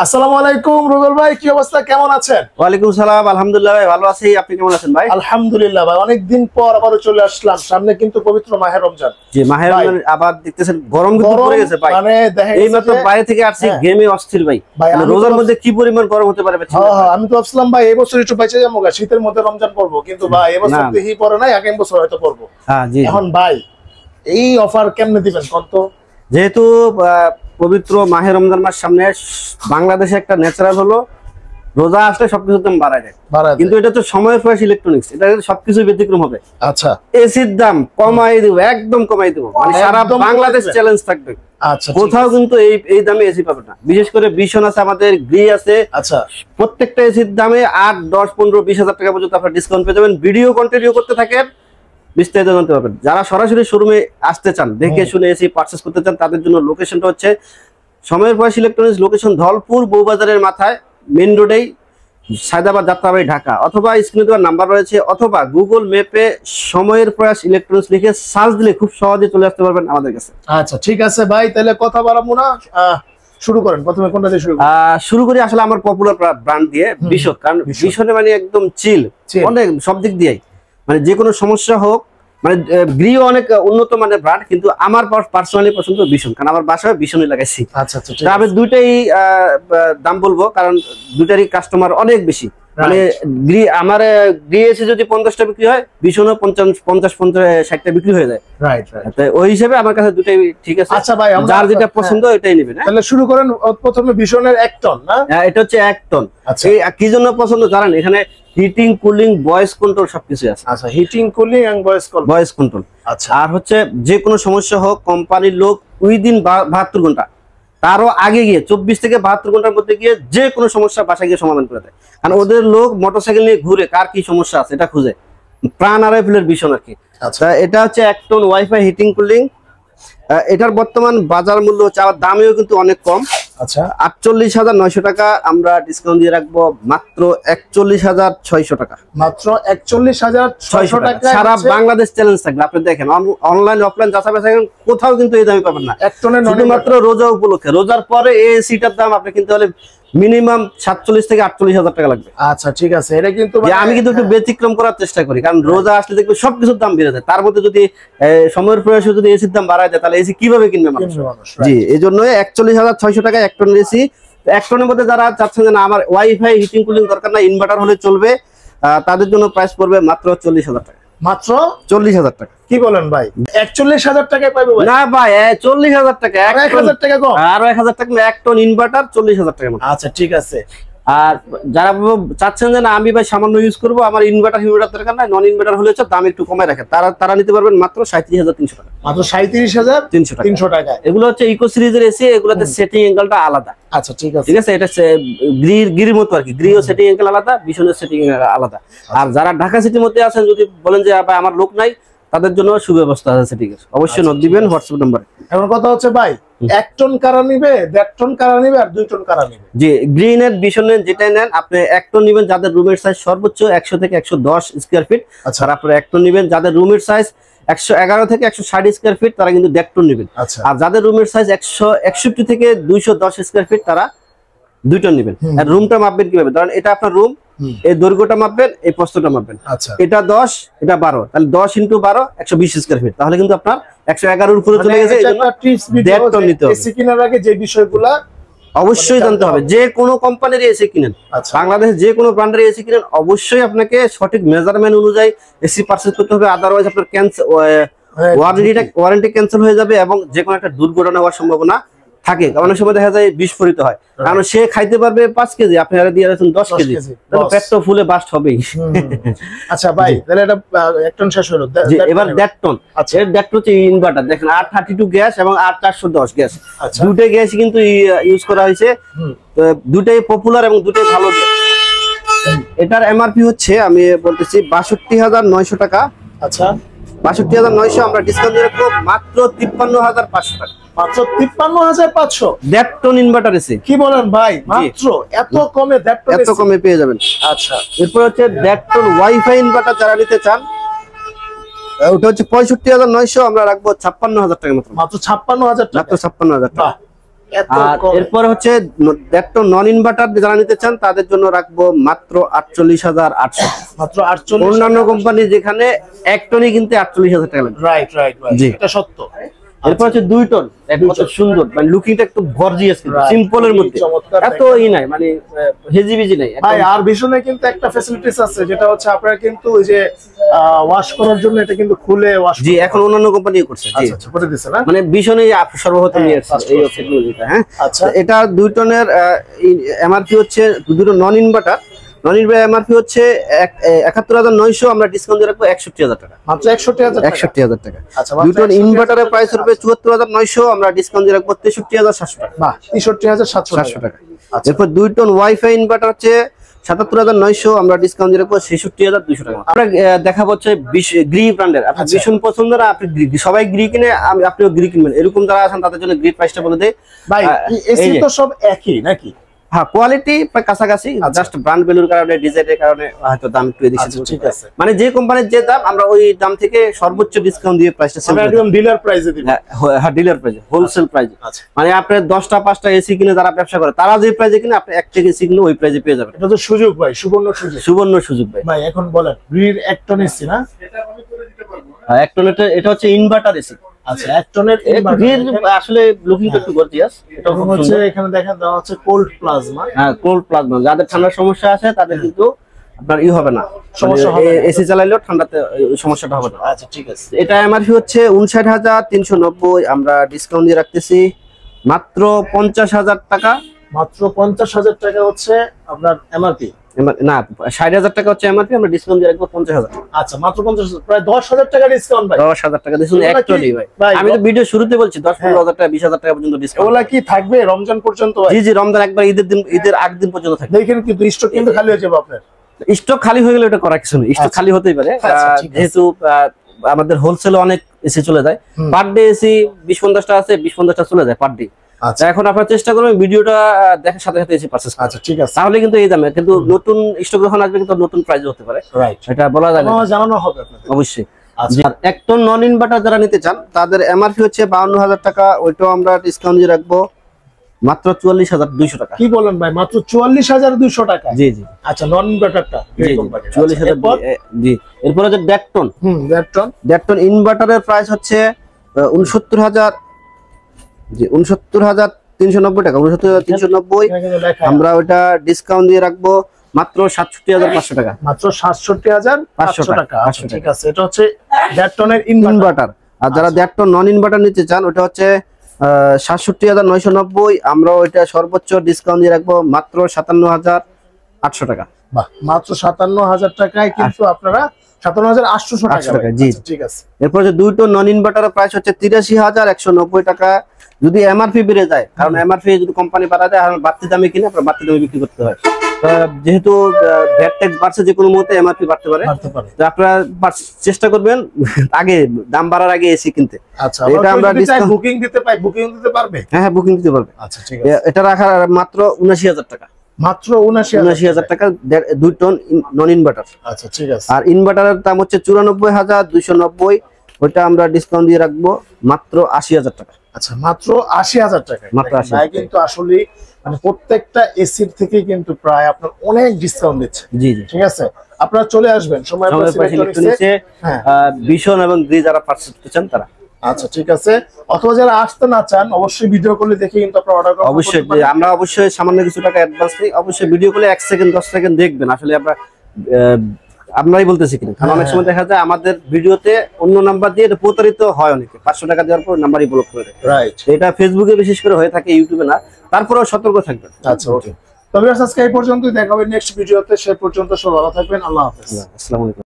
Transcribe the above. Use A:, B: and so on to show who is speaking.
A: আসসালামু আলাইকুম রুবেল ভাই, কি অবস্থা, কেমন আছেন?
B: ওয়ালাইকুম সালাম, আলহামদুলিল্লাহ ভাই ভালো আছি। আপনি কেমন আছেন ভাই?
A: আলহামদুলিল্লাহ ভাই, অনেকদিন পর আবারো চলে আসলাম। সামনে কিন্তু পবিত্র মাহে রমজান।
B: জি, মাহে রমজান আবার দেখতেছেন গরম কিন্তু পড়ে গেছে ভাই।
A: মানে দেখেন
B: এইমাত্র বাইরে থেকে আসছি, গেমে অস্থির ভাই। রোজার মধ্যে কি পরিমাণ গরম হতে পারে?
A: হ্যাঁ, আমি তো ভাবছিলাম ভাই এই বছর একটু বেঁচে যাবো, শীতের মধ্যে রমজান পড়বো, কিন্তু ভাই এবছর দেখি পড়ে নাই, আগামী বছর হয়তো পড়বো। এখন ভাই এই অফার কেমনে দিবেন কত?
B: যেহেতু পবিত্র মাহে রমজান মাস সামনে, বাংলাদেশে একটা ন্যাচারাল হলো রোজা আসলে সবকিছুর দাম বাড়ায় যায়, কিন্তু এটা তো সময়ের প্রয়াস ইলেকট্রনিক্স, এটা সবকিছু ব্যতিক্রম হবে।
A: আচ্ছা,
B: এসির দাম কমাই দেবো, একদম কমাই দেবো, মানে সারা বাংলাদেশ চ্যালেঞ্জ থাকবে।
A: আচ্ছা,
B: কোথাও কিন্তু এই দামে এসি পাবে না। বিশেষ করে ভীষণ আছে, আমাদের গ্রি আছে।
A: আচ্ছা,
B: প্রত্যেকটা এসির দামে 8, 10, 15, 20,000 টাকা পর্যন্ত আপনারা ডিসকাউন্ট পেয়ে যাবেন। ভিডিও কন্টিনিউ করতে থাকেন, বিস্তারিত জানতে পারবেন। যারা সরাসরি শোরুমে আসতে চান, দেখে শুনে এসি পারচেজ করতে চান, তাদের জন্য লোকেশনটা হচ্ছে সময়ের প্রয়াস ইলেকট্রনিক্স, লোকেশন ধলপুর বউবাজারের মাথায়, মেইন রোডেই, সায়দাবাদ যাত্রাবাড়ি ঢাকা। অথবা স্ক্রিনে দেওয়ার নাম্বার রয়েছে, অথবা গুগল ম্যাপে সময়ের প্রয়াস ইলেকট্রনিক্স লিখে সার্চ দিলে খুব সহজে চলে আসতে পারবেন আমাদের কাছে।
A: আচ্ছা ঠিক আছে ভাই, তাহলে কথা বাড়াবো না, শুরু করেন। প্রথমে কোনটা দিয়ে
B: শুরু করি? আসলে আমার পপুলার ব্র্যান্ড দিয়ে, ভীষণ। কারণ ভীষণে মানে একদম চিল অনেক, সব দিক দিয়ে, মানে যে কোনো সমস্যা হোক, মানে গ্রিও অনেক উন্নত মানের ব্র্যান্ড, কিন্তু আমার পার্সোনালি পছন্দ ভীষণ, কারণ আমার বাসায় ভীষণই লাগাইছি।
A: আচ্ছা আচ্ছা,
B: আমি দুইটাই দাম বলবো, কারণ দুইটারই কাস্টমার অনেক বেশি। মানে আমার গ্রি এসে যদি 50টা বিক্রি হয়, ভীষণও 50-60টা বিক্রি হয়ে যায়। ওই হিসেবে আমার কাছে দুটাই ঠিক আছে।
A: আচ্ছা ভাই,
B: যার যেটা পছন্দ ওইটাই নেবেন।
A: তাহলে শুরু করেন। প্রথমে ভীষণের 1 টন না?
B: এটা হচ্ছে 1 টন। কি জন্য পছন্দ জানেন? এখানে হিটিং, কুলিং, ভয়েস কন্ট্রোল সবকিছু আছে।
A: আচ্ছা, heating, cooling and voice control. আচ্ছা, আর
B: হচ্ছে যে কোনো সমস্যা হোক, কোম্পানির লোক উইদিন 72 ঘন্টা, তারও আগে গিয়ে 24 থেকে 72 ঘন্টার মধ্যে গিয়ে যে কোনো সমস্যা বাসায় গিয়ে সমাধান করে দেয়। কারণ ওদের লোক মোটরসাইকেল নিয়ে ঘুরে কার কি সমস্যা আছে এটা খুঁজে, প্রাণ আড়াইফেলের ভীষণ আর কি। আচ্ছা, এটা হচ্ছে 1 টন ওয়াইফাই হিটিং কুলিং। এটার বর্তমান বাজার মূল্য হচ্ছে, আবার দামেও কিন্তু অনেক কম।
A: আচ্ছা,
B: 48,900 টাকা। আমরা ডিসকাউন্ট দিয়ে রাখবো মাত্র 41,600 টাকা।
A: মাত্র 41,600 টাকা।
B: সারা বাংলাদেশ চ্যালেঞ্জ থাকবে। আপনি দেখেন, অনলাইন অফলাইন যাচাই বাছাই কোথাও কিন্তু এই দামে পাবেন না।
A: 1 টনের
B: শুধুমাত্র রোজা উপলক্ষে। রোজার পরে এই সিটার দাম আপনি কিনতে হলে মিনিমাম 47 থেকে 48,000 টাকা লাগবে।
A: আচ্ছা ঠিক আছে, এটা কিন্তু
B: আমি কিন্তু একটু ব্যতিক্রম করার চেষ্টা করি, কারণ রোজা আসলে দেখবে সবকিছুর দাম বেড়ে যায়, তার মধ্যে যদি সময়ের প্রয়াসে যদি এসির দাম বাড়ায় যায়, তাহলে এসি কিভাবে কিনবে মানুষ? জি, এই জন্য 41,600 টাকা 1 টনের এসি। 1 টনের মধ্যে যারা চাচ্ছেন যে না আমার ওয়াইফাই হিটিং কুলিং দরকার না, ইনভার্টার হলে চলবে, তাদের জন্য প্রাইস পড়বে মাত্র 40,000 টাকা।
A: মাত্র
B: 40,000 টাকা।
A: কি বলেন ভাই, 41,000 টাকায় পাবো?
B: না ভাই, 40,000 টাকা।
A: 1,000 টাকা কম?
B: আরো 1,000 টাকা। 1 টন ইনভার্টার 40,000 টাকা।
A: আচ্ছা ঠিক আছে।
B: আর যারা চাচ্ছেন যে না আমি ভাই সামান্য ইউজ করবো, আমার ইনভার্টার দরকার নাই, নন ইনভার্টার হলে দাম একটু কমায় রাখে, তারা নিতে পারবেন মাত্র 37,300 টাকা।
A: মাত্র 37,300 টাকা।
B: এগুলো হচ্ছে ইকো সিরিজের এসি, এগুলোতে সেটিং অ্যাঙ্গেলটা আলাদা।
A: আচ্ছা ঠিক আছে,
B: ঠিক আছে। এটা গ্রির মতো আর কি, গ্রিও সেটিং অ্যাঙ্গেল আলাদা, ভীষণের সেটিং আলাদা। আর যারা ঢাকা সিটির মধ্যে আছেন, যদি বলেন যে ভাই আমার লোক নাই, তাদের জন্য সুব্যবস্থা আছে সেটিং এর, অবশ্যই নোট দিবেন হোয়াটসঅ্যাপ নম্বরে।
A: এখন কথা হচ্ছে ভাই, 1 টন কারা নিবে, 1.5 টন কারা নিবে, আর 2 টন কারা নিবে?
B: জি, গ্রিন এর ভীষণের যেটাই নেন আপনি 1 টন নিবেন যাদের রুমের সাইজ সর্বোচ্চ 100 থেকে 110 স্কয়ার ফিট। আর আপনারা 1 টন নিবেন যাদের রুমের সাইজ 111 থেকে 160 স্কয়ার ফিট, তারা কিন্তু 1.5 টন নিবেন। আর যাদের রুমের সাইজ 161 থেকে 210 স্কয়ার ফিট, তারা 2 টন নিবেন। আর রুমটা মাপবেন কিভাবে? ধরেন এটা আপনার রুম, এই দৈর্ঘ্যটা মাপবেন, এই প্রস্থটা মাপবেন। এটা 10, এটা 12, তাহলে 10 × 12 120 স্কয়ার ফিট, তাহলে কিন্তু আপনার 111 এর উপরে চলে গেছে। এজন্য 1.5 টন নিতে হবে।
A: এসি কেনার আগে যে বিষয়গুলো
B: অবশ্যই জানতে হবে, যে কোনো কোম্পানির এসি কিনেন, বাংলাদেশে যে কোনো ব্র্যান্ডের এসি কিনেন, অবশ্যই আপনাকে সঠিক মেজারমেন্ট অনুযায়ী এসি পারচেজ করতে হবে। আদারওয়াইজ আপনার ওয়ারেন্টি ক্যান্সেল হয়ে যাবে, এবং যে কোনো একটা দুর্ঘটনা হওয়ার সম্ভাবনা থাকে। অনেক সময় দেখা যায় বিস্ফোরিত হয়, কারণ সে খাইতে পারবে 5 কেজি, আপনি আর দিয়ে রাখছেন 10 কেজি, তাহলে পেট তো ফুলে বাস্ট হবেই।
A: আচ্ছা ভাই, তাহলে এটা 1 টন শেষ হলো।
B: এবার 1.5 টন। আচ্ছা, এর 1.5 টন হচ্ছে ইনভার্টার। দেখেন 832 গ্যাস এবং 8410 গ্যাস, দুটোই গ্যাস কিন্তু ইউজ করা হয়েছে। দুটোই পপুলার এবং দুটোই ভালো গ্যাস। এটার এমআরপি হচ্ছে, আমি বলতেছি 62,900 টাকা।
A: আচ্ছা,
B: 62,900 আমরা ডিসকাউন্ট দিয়ে রাখবো মাত্র 53,500 টাকা।
A: মাত্র 53,500।
B: 1.5 টন ইনভার্টার এসি।
A: কি বলেন ভাই, মাত্র এত কমে 1.5 টন?
B: এত কমে পেয়ে যাবেন।
A: আচ্ছা,
B: এরপর হচ্ছে 1.5 টন ওয়াইফাই ইনভার্টার যারা নিতে চান, ওটা হচ্ছে 65,900, আমরা রাখবো 56,000 টাকা মাত্র।
A: মাত্র 56,000 টাকা।
B: মাত্র 56,000 টাকা। আর এরপর হচ্ছে একটা নন ইনভার্টার যারা নিতে চান তাদের জন্য রাখবো মাত্র 48,800,
A: মাত্র 48।
B: অন্যান্য কোম্পানি যেখানে 1 টনই কিনতে 48,000 টাকা লাগে।
A: রাইট রাইট ভাই, এটা সত্য।
B: এরপর হচ্ছে 2 টন, কত সুন্দর, মানে লুকিংটা একটু গর্জিয়াস, সিম্পলের মধ্যে এত নাই, মানে হেজিবিজি নাই
A: ভাই। আর ভীষণে কিন্তু একটা ফ্যাসিলিটিস আছে, যেটা হচ্ছে আপনারা কিন্তু ওই যে ওয়াশ করার জন্য এটা কিন্তু খুলে ওয়াশ।
B: জি, এখন অন্যান্য কোম্পানি করছে। জি
A: আচ্ছা, করে দিছে না,
B: মানে ভীষণে সর্বপ্রথম নিয়ে আসছে এই টেকনোলজিটা। হ্যাঁ,
A: আচ্ছা।
B: এটা 2 টনের এমআরপি হচ্ছে, দুটো নন ইনভার্টার এমআরপি হচ্ছে 71,900, আমরা ডিসকাউন্ট দিয়ে রাখবো 61,000 টাকা,
A: মাত্র 61,000 টাকা।
B: আচ্ছা, 2 টন ইনভার্টারের প্রাইস হবে 74,900, আমরা ডিসকাউন্ট দিয়ে রাখবো 63,700 টাকা।
A: বাহ, 63,700 টাকা।
B: এরপর 2 টন ওয়াইফাই ইনভার্টার হচ্ছে 77,900, আমরা ডিসকাউন্ট দিয়ে রাখবো 66,200 টাকা। আমরা দেখাবো হচ্ছে গ্রি ব্র্যান্ডের, আপনার ভীষণ পছন্দ না, আপনি সবাই গ্রি কিনে, আপনিও গ্রি কিনবেন, এরকম যারা আছেন তাদের জন্য গ্রি প্রাইসটা বলে দেয়
A: ভাই। এসি তো সব একই নাকি?
B: হ্যাঁ, কোয়ালিটি প্রায় কাছাকাছি, জাস্ট ব্র্যান্ড ভ্যালুর কারণে, ডিজাইনের কারণে হয়তো দাম একটু এদিকে সেদিকে।
A: ঠিক আছে,
B: মানে যে কোম্পানির যে দাম, আমরা ওই দাম থেকে সর্বোচ্চ ডিসকাউন্ট দিয়ে প্রাইসটা সেল করি।
A: একদম ডিলার প্রাইসে দিব।
B: হ্যাঁ, ডিলার প্রাইসে, হোলসেল প্রাইসে।
A: আচ্ছা,
B: মানে আপনি 10টা 5টা এসি কিনে যারা ব্যবসা করে, তারা যে প্রাইসে কিনে আপনি একটা এসি কিনে ওই প্রাইসে পেয়ে যাবেন।
A: এটা তো সুযোগ ভাই, সুবর্ণ সুযোগ।
B: সুবর্ণ সুযোগ ভাই।
A: ভাই এখন বলেন, গ্রির 1 টন এসি না?
B: হ্যাঁ, 1 টন, এটা হচ্ছে ইনভার্টার এসি।
A: আচ্ছা, 1 টনের
B: আসলে লুকিংটা একটু গর্জিয়াস। এটা
A: হচ্ছে এখানে দেখেন দেওয়া হচ্ছে কোল্ড প্লাজমা।
B: হ্যাঁ, কোল্ড প্লাজমা, যাদের ঠান্ডার সমস্যা আছে তাদের কিন্তু আপনার হবে না,
A: সমস্যা হবে না,
B: এসি চালাইলেও ঠান্ডাতে সমস্যাটা হবে না।
A: আচ্ছা, ঠিক আছে।
B: এটা এমআরপি হচ্ছে 59,390, আমরা ডিসকাউন্ট দিয়ে রাখতেছি মাত্র 50,000 টাকা।
A: মাত্র 50,000 টাকা হচ্ছে আপনার এমআরপি
B: না, 60,000 টাকা হচ্ছে এমআরপি, আমরা ডিসকাউন্ট দিয়ে রাখবো 50,000।
A: আচ্ছা, মাত্র 50,000, প্রায় 10,000 টাকা ডিসকাউন্ট ভাই।
B: 10,000 টাকা ডিসকাউন্ট একটুই ভাই। আমি তো ভিডিও শুরুতে বলছি 10-15,000 টাকা, 20,000 টাকা পর্যন্ত ডিসকাউন্ট।
A: ওগুলা কি থাকবে রমজান পর্যন্ত ভাই?
B: জি জি, রমজান একবার ঈদের আগের দিন পর্যন্ত থাকবে।
A: দেখেন কিন্তু স্টক কিন্তু খালি হয়ে যাবে আপনার।
B: স্টক খালি হয়ে গেলে এটা করা কিছু নেই, স্টক খালি হতেই পারে, যেহেতু আমাদের হোলসেলে অনেক এসি চলে যায়, পার ডে এসি 20-50টা আছে, 20-50টা চলে যায় পার ডে। আচ্ছা, এখন আপনারা চেষ্টা করবেন ভিডিওটা দেখার সাথে সাথে এসে পারচেজ।
A: আচ্ছা, ঠিক আছে,
B: তাহলে কিন্তু এই দামে, কিন্তু নতুন স্টক যখন আসবে কিন্তু নতুন প্রাইস হতে পারে। রাইট, এটা বলা যায় না,
A: জানানো হবে আপনাদের
B: অবশ্যই। আর 1 টন নন ইনভার্টার যারা নিতে চান তাদের এমআরপি হচ্ছে 52,000 টাকা, ওইটাও আমরা ডিসকাউন্ট দিয়ে রাখবো মাত্র 44,200 টাকা।
A: কি বলেন ভাই, মাত্র 44,200 টাকা?
B: জি জি।
A: আচ্ছা, নন ইনভার্টারটা
B: 44,000। জি, এরপর হচ্ছে ডেকটন। ডেকটন ইনভার্টারের প্রাইস হচ্ছে 69,000, জি 69,390 টাকা, 69,390, আমরা ওটা ডিসকাউন্ট দিয়ে রাখবো মাত্র 67,500 টাকা।
A: মাত্র 67,500 টাকা। আচ্ছা, ঠিক আছে, এটা হচ্ছে ডেকটনের ইনভার্টার।
B: আর যারা ডেকটন নন ইনভার্টার নিতে চান ওটা হচ্ছে 67,990, আমরা ওইটা সর্বোচ্চ ডিসকাউন্ট দিয়ে রাখবো মাত্র 57,800 টাকা।
A: বাহ, মাত্র 57,000 টাকায় কিন্তু আপনারা 57,800 টাকা।
B: জি, ঠিক আছে। এরপর যে 2 টন নন ইনভার্টারের প্রাইস হচ্ছে 83,190 টাকা। যদি এমআরপি বেড়ে যায়, কারণ এমআরপি যদি কোম্পানি বাড়ায় দেয়, বাড়তি দামে কিনে আপনার বাড়তি দামে বিক্রি করতে হয়। যেহেতু ভ্যাট ট্যাক্স বাড়ছে, যে কোনো মুহূর্তে এমআরপি বাড়তে পারে, আপনারা চেষ্টা করবেন আগে দাম বাড়ার আগে এসি কিনতে।
A: আচ্ছা, এটা আমরা বুকিং দিতে পাই, বুকিং দিতে পারবে?
B: হ্যাঁ, বুকিং দিতে পারবে।
A: আচ্ছা, ঠিক আছে।
B: এটা রাখার মাত্র 79,000 টাকা।
A: মাত্র 79,000
B: টাকা 2 টন নন ইনভার্টার।
A: আচ্ছা, ঠিক আছে।
B: আর ইনভার্টারের দাম হচ্ছে 94,290, ওইটা আমরা ডিসকাউন্ট দিয়ে রাখবো মাত্র 80,000 টাকা।
A: আচ্ছা, মাত্র 80,000 টাকা।
B: মাত্র 80,000
A: ভাই কিন্তু আসলে মানে প্রত্যেকটা এসির থেকে কিন্তু প্রায় আপনার অনেক ডিসকাউন্ট দিচ্ছে।
B: জি জি,
A: ঠিক আছে, আপনারা চলে আসবেন সময়
B: ইলেকট্রনিক্সে, ভীষণ এবং গ্রি যারা পারচেজ করতে চান তারা।
A: আচ্ছা, ঠিক আছে। অথবা যারা আসতে না চান, অবশ্যই ভিডিও কলে দেখে কিন্তু আপনারা অর্ডার করতে
B: অবশ্যই, আমরা অবশ্যই সামান্য কিছু টাকা অ্যাডভান্স দিই, অবশ্যই ভিডিও কলে 1 সেকেন্ড 10 সেকেন্ড দেখবেন, আসলে আপনারাই বলতেছি কিনা, কারণ অনেক সময় দেখা যায় আমাদের ভিডিওতে অন্য নাম্বার দিয়ে প্রতারিত হয় অনেকে, 500 টাকা দেওয়ার পর নাম্বারই ব্লক করে দেয়। রাইট, এটা ফেসবুকে বিশেষ করে হয়ে থাকে, ইউটিউবে না, তারপরেও সতর্ক থাকবেন।
A: আচ্ছা, ওকে, তবে আজকে এই পর্যন্তই, দেখা হবে নেক্সট ভিডিওতে, সে পর্যন্ত সবাই ভালো থাকবেন, আল্লাহ হাফেজ।
B: আসসালামু আলাইকুম।